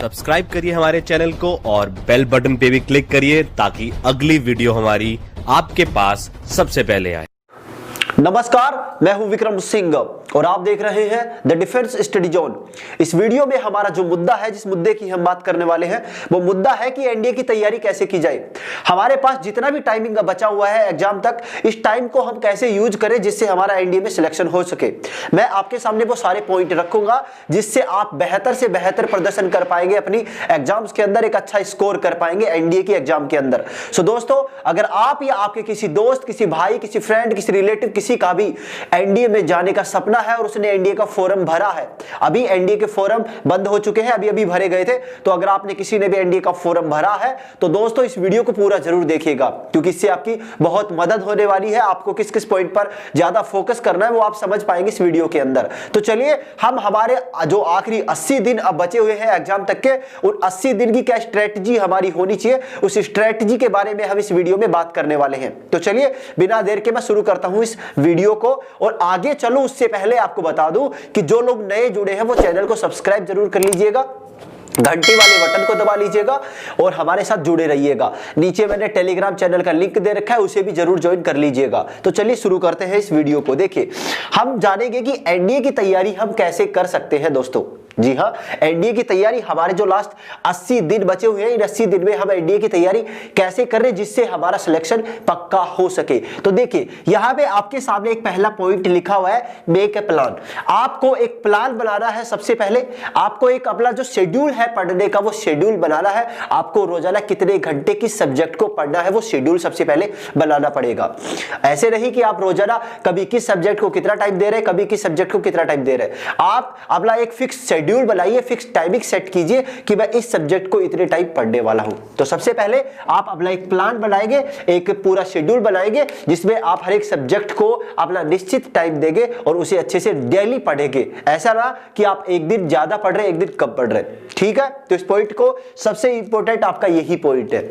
Subscribe करिए हमारे channel को और बेल बटन पे भी क्लिक करिए ताकि अगली वीडियो हमारी आपके पास सबसे पहले आए। नमस्कार, मैं हूं विक्रम सिंह और आप देख रहे हैं द डिफेंस स्टडी जोन। इस वीडियो में हमारा जो मुद्दा है, जिस मुद्दे की हम बात करने वाले हैं, वो मुद्दा है कि एनडीए की तैयारी कैसे की जाए। हमारे पास जितना भी टाइमिंग बचा हुआ है एग्जाम तक, इस टाइम को हम कैसे यूज करें जिससे हमारा एनडीए में सिलेक्शन हो सके। मैं आपके सामने वो सारे पॉइंट रखूंगा जिससे आप बेहतर से बेहतर प्रदर्शन कर पाएंगे, अपनी एग्जाम्स के अंदर एक अच्छा स्कोर कर पाएंगे एनडीए की एग्जाम के अंदर। सो दोस्तों, अगर आप या आपके किसी दोस्त, किसी भाई, किसी फ्रेंड, किसी रिलेटिव, किसी का भी एनडीए में जाने का सपना है और उसने एनडीए का फॉर्म भरा है, अभी एनडीए के फॉर्म बंद हो चुके हैं, अभी भरे गए थे, तो अगर आपने किसी ने भी एनडीए का फॉर्म भरा है तो दोस्तों इस वीडियो को पूरा जरूर देखिएगा, क्योंकि इससे आपकी बहुत मदद होने वाली है। आपको किस किस पॉइंट पर ज्यादा फोकस करना है वो आप समझ पाएंगे इस वीडियो के अंदर। तो चलिए, हम हमारे जो आखिरी 80 दिन अब बचे हुए हैं एग्जाम तक के, उन 80 दिन की क्या स्ट्रेटजी हमारी होनी चाहिए, उस स्ट्रेटजी के बारे में हम इस वीडियो में बात करने वाले हैं। तो चलिए, बिना देर के मैं शुरू करता हूं इस वीडियो को। और आगे चलो उससे पहले आपको बता दूं कि जो लोग नए जुड़े हैं वो चैनल को सब्सक्राइब जरूर कर लीजिएगा, घंटी वाले बटन को दबा लीजिएगा और हमारे साथ जुड़े रहिएगा। नीचे मैंने टेलीग्राम चैनल का लिंक दे रखा है, उसे भी जरूर ज्वाइन कर लीजिएगा। तो चलिए शुरू करते हैं इस वीडियो को। देखिए, हम जानेंगे कि एनडीए की तैयारी हम कैसे कर सकते हैं दोस्तों। जी हां, एनडीए की तैयारी हमारे जो लास्ट 80 दिन बचे हुए हैं, इन 80 दिन में हम एनडीए की तैयारी कैसे कर रहे हैं जिससे हमारा सिलेक्शन पक्का हो सके। तो देखिए, यहां पे आपके सामने एक पहला पॉइंट लिखा हुआ है, मेक ए प्लान। आपको एक प्लान बनाना है। सबसे पहले आपको एक अपना जो शेड्यूल है पढ़ने का, वो शेड्यूल बनाना है। आपको रोजाना कितने घंटे किस सब्जेक्ट को पढ़ना है, वो शेड्यूल सबसे पहले बनाना पड़ेगा। ऐसे नहीं कि आप रोजाना कभी किस सब्जेक्ट को कितना टाइम दे रहे हैं, कभी किस सब्जेक्ट को कितना टाइम दे रहे हैं। आप अपना एक फिक्स शेड्यूल बनाइए, फिक्स टाइमिंग सेट कीजिए कि मैं इस सब्जेक्ट को इतने टाइम पढ़ने वाला हूं। तो सबसे पहले आप अपना एक प्लान बनाएंगे, एक पूरा शेड्यूल बनाएंगे जिसमें आप हर एक सब्जेक्ट को अपना निश्चित टाइम देंगे और उसे अच्छे से डेली पढ़ेंगे। ऐसा ना कि आप एक दिन ज्यादा पढ़ रहे, एक दिन कम पढ़ रहे। ठीक है, तो इस पॉइंट को सबसे इंपॉर्टेंट आपका यही पॉइंट है।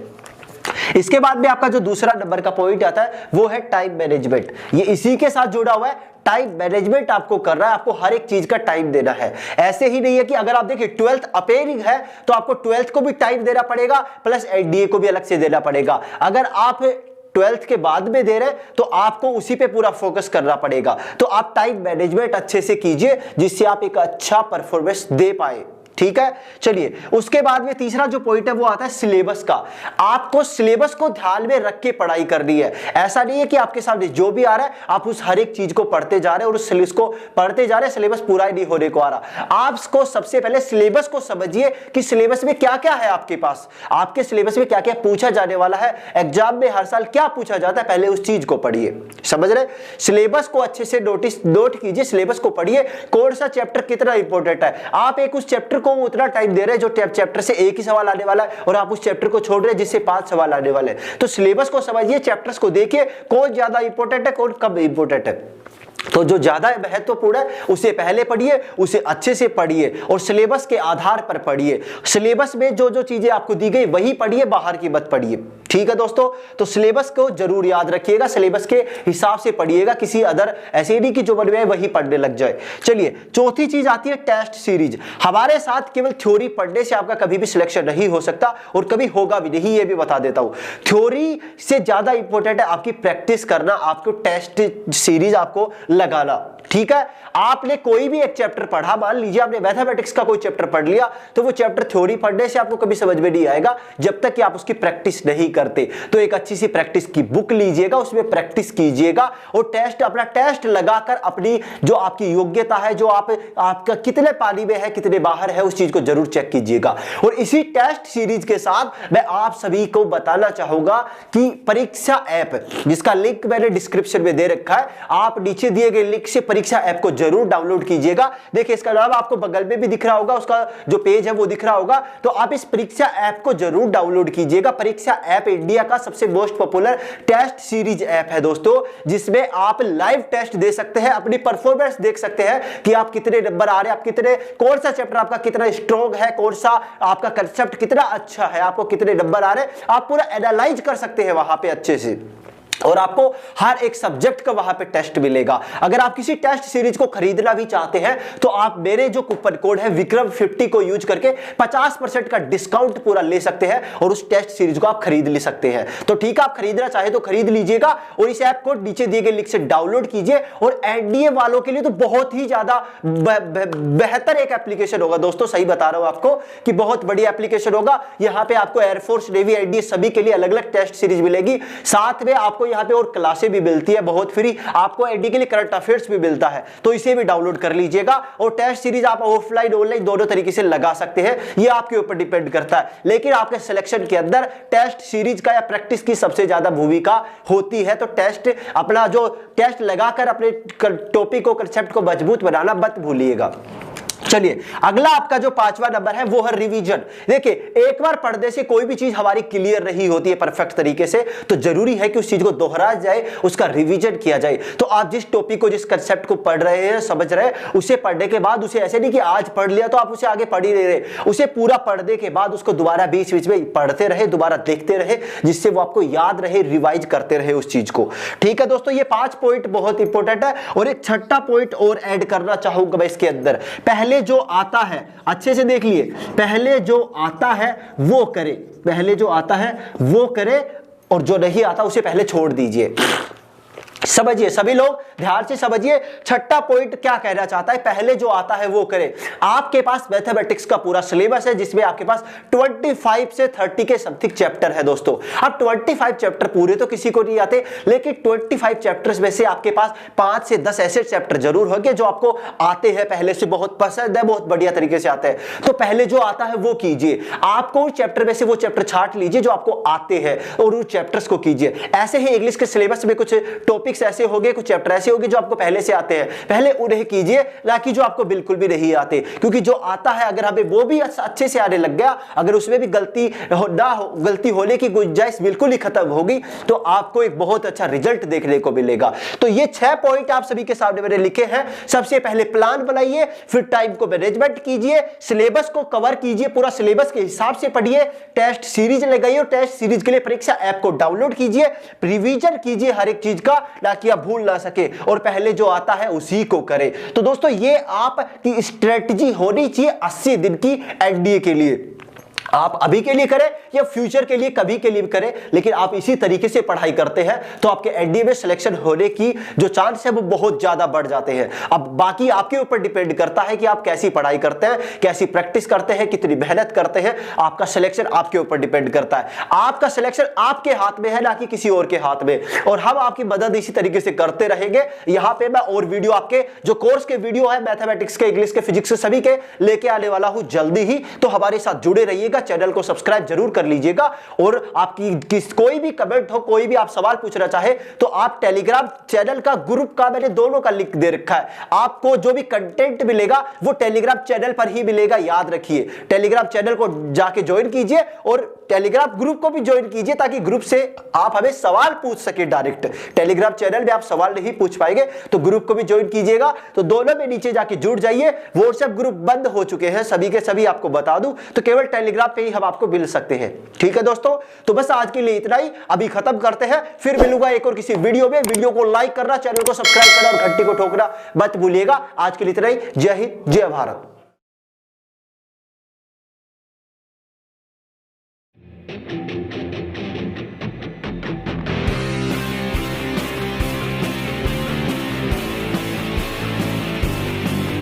इसके बाद में आपका जो दूसरा नंबर का पॉइंट आता है वो है टाइम मैनेजमेंट। ये इसी के साथ जुड़ा हुआ है। टाइम मैनेजमेंट आपको करना है, आपको हर एक चीज का टाइम देना है। ऐसे ही नहीं है कि अगर आप देखिए 12th अपेयरिंग है तो आपको 12th को भी टाइम देना पड़ेगा, प्लस एनडीए को भी अलग से देना पड़ेगा। अगर आप 12th के बाद में दे रहे तो आपको उसी पे पूरा फोकस करना पड़ेगा। तो आप टाइम मैनेजमेंट अच्छे से कीजिए जिससे आप एक अच्छा परफॉर्मेंस दे पाए। ठीक है, चलिए उसके बाद में तीसरा जो पॉइंट है वो आता है सिलेबस का। आपको सिलेबस को ध्यान में रख के पढ़ाई करनी है। ऐसा नहीं है कि आपके सामने जो भी आ रहा है आप उस हर एक चीज को पढ़ते जा रहे हैं और उस सिलेबस को पढ़ते जा रहे हैं, सिलेबस पूरा ही नहीं होने को आ रहा। आपको सबसे पहले सिलेबस को समझिए कि सिलेबस में क्या क्या है आपके पास, आपके सिलेबस में क्या क्या पूछा जाने वाला है, एग्जाम में हर साल क्या पूछा जाता है, पहले उस चीज को पढ़िए। समझ रहे, सिलेबस को अच्छे से नोट कीजिए, सिलेबस को पढ़िए, कौन सा चैप्टर कितना इंपॉर्टेंट है। आप एक उस चैप्टर को उतना टाइम दे रहे हैं जो चैप्टर से एक ही सवाल आने वाला है और आप उस चैप्टर को छोड़ रहे हैं जिससे 5 सवाल आने वाले हैं। तो सिलेबस को समझिए, चैप्टर्स को देखिए, कौन ज्यादा इंपॉर्टेंट है, कौन कम इंपॉर्टेंट है। तो जो ज्यादा महत्वपूर्ण है उसे पहले पढ़िए, उसे अच्छे से पढ़िए और सिलेबस के आधार पर पढ़िए। सिलेबस में जो जो चीजें आपको दी गई वही पढ़िए, बाहर की मत पढ़िए। ठीक है दोस्तों, तो सिलेबस को जरूर याद रखिएगा, सिलेबस के हिसाब से पढ़िएगा, किसी अदर ऐसे नहीं कि जो बन गए वही पढ़ने लग जाए। चलिए, चौथी चीज आती है टेस्ट सीरीज। हमारे साथ केवल थ्योरी पढ़ने से आपका कभी भी सिलेक्शन नहीं हो सकता और कभी होगा भी नहीं, ये भी बता देता हूं। थ्योरी से ज्यादा इंपॉर्टेंट है आपकी प्रैक्टिस करना, आपको टेस्ट सीरीज आपको लगाना। ठीक है, आपने कोई भी एक चैप्टर पढ़ा, मान लीजिए आपने मैथमेटिक्स का कोई चैप्टर पढ़ लिया, तो वो चैप्टर थ्योरी पढ़ने से आपको कभी समझ में नहीं आएगा जब तक कि आप उसकी प्रैक्टिस नहीं करते। तो एक अच्छी सी प्रैक्टिस की बुक लीजिएगा, उसमें प्रैक्टिस कीजिएगा और अपना टेस्ट लगाकर अपनी जो आपकी योग्यता है, जो आपका कितने पानी में है, कितने बाहर है, उस चीज को जरूर चेक कीजिएगा। और इसी टेस्ट सीरीज के साथ मैं आप सभी को बताना चाहूंगा कि परीक्षा ऐप, जिसका लिंक मैंने डिस्क्रिप्शन में दे रखा है, आप नीचे दिए गए लिंक से परीक्षा ऐप को जरूर डाउनलोड कीजिएगा। देखिए, इसका नाम आपको बगल में भी दिख रहा होगा, उसका जो पेज है वो दिख रहा होगा। तो आप इस परीक्षा ऐप को जरूर डाउनलोड कीजिएगा। परीक्षा ऐप इंडिया का सबसे most popular test series app है दोस्तों, जिसमें आप लाइव टेस्ट दे सकते हैं, अपनी परफॉर्मेंस देख सकते हैं कि आप कितने नंबर आ रहे हैं, आप कितने, कौन सा चैप्टर आपका कितना स्ट्रॉन्ग है, कौन सा आपका कंसेप्ट कितना अच्छा है, आपको कितने नंबर आ रहे हैं, आप पूरा एनालाइज कर सकते हैं वहां पे अच्छे से। और आपको हर एक सब्जेक्ट का वहां पे टेस्ट मिलेगा। अगर आप किसी टेस्ट सीरीज को खरीदना भी चाहते हैं तो आप मेरे जो कूपन कोड है विक्रम50 को यूज करके 50% का डिस्काउंट पूरा ले सकते हैं और उस टेस्ट सीरीज को आप खरीद ले सकते हैं। तो ठीक है, आप खरीदना चाहे तो खरीद लीजिएगा और इस ऐप को नीचे दिए गए लिंक से डाउनलोड कीजिए। और एनडीए वालों के लिए तो बहुत ही ज्यादा बेहतर एक एप्लीकेशन होगा दोस्तों, सही बता रहा हूं आपको कि बहुत बड़ी एप्लीकेशन होगा। यहां पे आपको एयरफोर्स, नेवी, एनडीए सभी के लिए अलग अलग टेस्ट सीरीज मिलेगी। साथ में आपको यहाँ पे और क्लासें भी मिलती है बहुत फ्री, आपको एनडीए के लिए करंट अफेयर्स भी मिलता है, तो इसे भी डाउनलोड कर लीजिएगा। और टेस्ट सीरीज आप ऑफलाइन ऑनलाइन दोनों तरीके से लगा सकते हैं, ये आपके ऊपर डिपेंड करता है। लेकिन आपके सिलेक्शन के अंदर टेस्ट सीरीज का या प्रैक्टिस की सबसे ज्यादा भूमिका होती है। तो टेस्ट, अपना जो टेस्ट लगाकर अपने टॉपिक को, कंसेप्ट को मजबूत बनाना मत भूलिएगा। चलिए, अगला आपका जो 5वां नंबर है वो है रिवीजन। देखिए, एक बार पढ़ने से कोई भी चीज हमारी क्लियर नहीं होती है परफेक्ट तरीके से, तो जरूरी है कि उस चीज को दोहराया जाए, उसका रिवीजन किया जाए। तो आप जिस टॉपिक को, जिस कंसेप्ट को पढ़ रहे हैं, समझ रहे हैं, उसे पढ़ने के बाद उसे ऐसे नहीं कि आज पढ़ लिया तो आप उसे आगे पढ़ ही नहीं रहे, उसे पूरा पढ़ने के बाद उसको दोबारा बीच बीच में पढ़ते रहे, दोबारा देखते रहे, जिससे वो आपको याद रहे, रिवाइज करते रहे उस चीज को। ठीक है दोस्तों, ये 5 पॉइंट बहुत इंपॉर्टेंट है। और एक छठा पॉइंट और ऐड करना चाहूंगा मैं इसके अंदर। पहले जो आता है, अच्छे से देख लिए, पहले जो आता है वो करे, पहले जो आता है वो करे, और जो नहीं आता उसे पहले छोड़ दीजिए। समझिए, सभी लोग ध्यान से समझिए, छठा पॉइंट क्या कहना चाहता है, पहले जो आता है वो करे। आपके पास मैथमेटिक्स का पूरा सिलेबस है जिसमें आपके पास 25 से 30 के समथिंग चैप्टर है दोस्तों। अब 25 चैप्टर पूरे तो किसी को नहीं आते, लेकिन 25 चैप्टर्स में से आपके पास 5 से 10 ऐसे चैप्टर जरूर होंगे जो आपको आते हैं, पहले से बहुत पसंद है, बहुत बढ़िया तरीके से आते हैं। तो पहले जो आता है वो कीजिए। आपको उस चैप्टर में से वो चैप्टर छांट लीजिए जो आपको आते हैं और उन चैप्टर्स को कीजिए। ऐसे ही इंग्लिश के सिलेबस में कुछ टॉपिक्स ऐसे होंगे, कुछ चैप्टर ऐसे होंगे जो आपको पहले से आते हैं, पहले उन्हें कीजिए, ना कि जो आपको बिल्कुल भी नहीं आते। क्योंकि जो आता है अगर हमें वो भी अच्छे से आने लग गया, अगर उसमें भी गलती होने की गुंजाइश बिल्कुल ही खत्म होगी, तो आपको एक बहुत अच्छा रिजल्ट देखने को मिलेगा। तो ये 6 पॉइंट आप सभी के सामने मैंने लिखे हैं। सबसे पहले प्लान बनाइए, फिर टाइम को मैनेजमेंट कीजिए, सिलेबस को कवर कीजिए, पूरा सिलेबस के हिसाब से पढ़िए, टेस्ट सीरीज लगाइए और टेस्ट सीरीज के लिए परीक्षा ऐप को डाउनलोड कीजिए, रिवीजन कीजिए हर एक चीज का, ताकि आप भूल ना सके, और पहले जो आता है उसी को करें। तो दोस्तों, ये आपकी स्ट्रेटजी होनी चाहिए 80 दिन की एनडीए के लिए। आप अभी के लिए करें या फ्यूचर के लिए, कभी के लिए भी करें, लेकिन आप इसी तरीके से पढ़ाई करते हैं तो आपके एनडीए में सिलेक्शन होने की जो चांस है वो बहुत ज्यादा बढ़ जाते हैं। अब बाकी आपके ऊपर डिपेंड करता है कि आप कैसी पढ़ाई करते हैं, कैसी प्रैक्टिस करते हैं, कितनी मेहनत करते हैं। आपका सिलेक्शन आपके ऊपर डिपेंड करता है। आपका सिलेक्शन आपके हाथ में है, ना कि किसी और के हाथ में। और हम आपकी मदद इसी तरीके से करते रहेंगे। यहां पर मैं और वीडियो, आपके जो कोर्स के वीडियो है मैथमेटिक्स के, इंग्लिश के, फिजिक्स के, सभी के लेके आने वाला हूं जल्दी ही। तो हमारे साथ जुड़े रहिएगा, चैनल को सब्सक्राइब जरूर कर लीजिएगा। और आपकी कोई भी कमेंट हो, कोई भी आप सवाल पूछना चाहे तो आप टेलीग्राम चैनल का, ग्रुप का, मैंने दोनों का लिंक दे रखा है। आपको जो भी कंटेंट मिलेगा वो टेलीग्राम चैनल पर ही मिलेगा, याद रखिए। टेलीग्राम चैनल को जाके ज्वाइन कीजिए और टेलीग्राम ग्रुप को भी ज्वाइन कीजिए, ताकि ग्रुप से आप हमें सवाल पूछ सके डायरेक्ट। टेलीग्राम चैनल में आप सवाल नहीं पूछ पाएंगे तो ग्रुप को भी ज्वाइन कीजिएगा। तो दोनों में नीचे जाके जुड़ जाइए। व्हाट्सएप ग्रुप बंद हो चुके हैं सभी के सभी, आपको बता दूं, तो केवल टेलीग्राम पे ही हम आपको मिल सकते हैं। ठीक है दोस्तों, तो बस आज के लिए इतना ही, अभी खत्म करते हैं, फिर मिलूंगा एक और किसी वीडियो में। वीडियो को लाइक करना, चैनल को सब्सक्राइब करना और घंटी को ठोकना मत भूलिएगा। आज के लिए इतना ही। जय हिंद, जय भारत।